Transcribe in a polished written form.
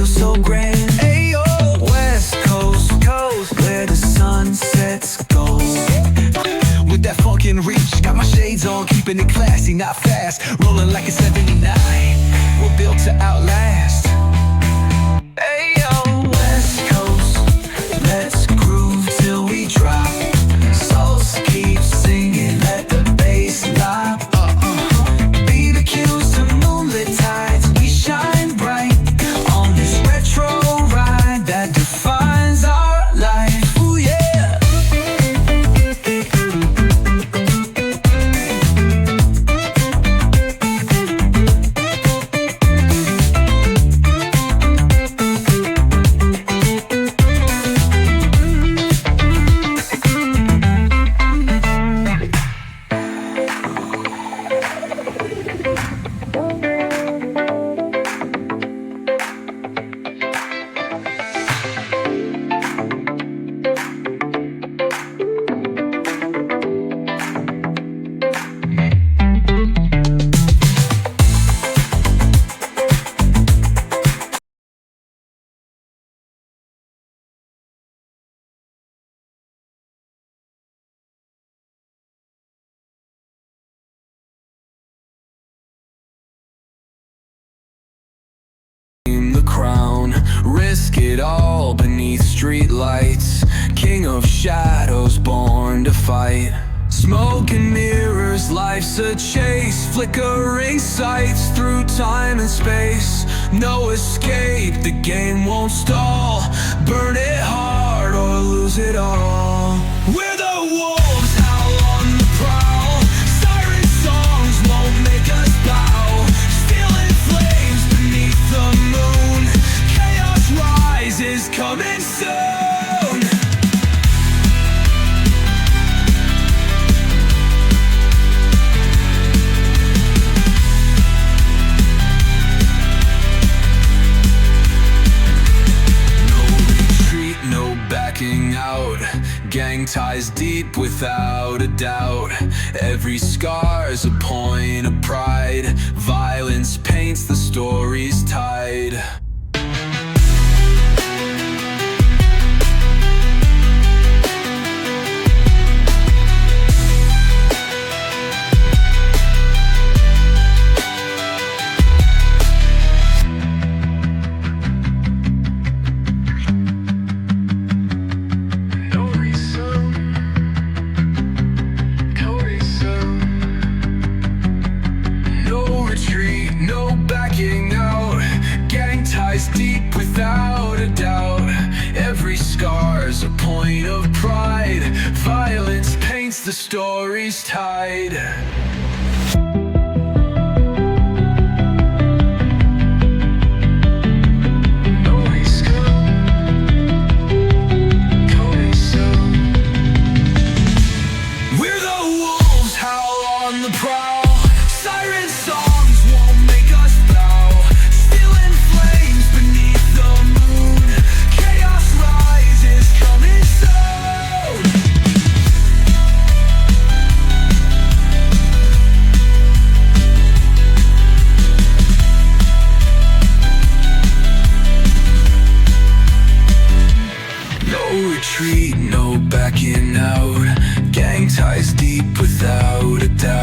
so grand. Ayo, West Coast, where the sun sets gold. With that funkin' reach, got my shades on, keeping it classy, not fast. Rolling like a 79, we're built to outlast. Ayo, West Coast, let's groove till we drop. Souls keep singing, let the bass lock. Be the cues to moonlit tides, we shine bright on this retro ride that defines our life. Ooh yeah. The crown, risk it all beneath street lights. King of shadows, born to fight. Smoke and mirrors, life's a chase. Flickering sights through time and space. No escape, the game won't stall. Burn it hard or lose it all. We're the wolves, howl on the prowl. Siren songs won't make us bow. Stealing flames beneath the moon. Chaos rises, coming soon. Out, gang ties deep without a doubt. Every scar's a point of pride. Violence paints the story's tide. Deep without a doubt. Every scar's a point of pride. Violence paints the story's tide. We're the wolves, howl on the prowl. Siren songs won't make us bow. Stealing flames beneath the moon. Chaos rises, coming soon. No retreat, no backing out. Gang ties deep without a doubt.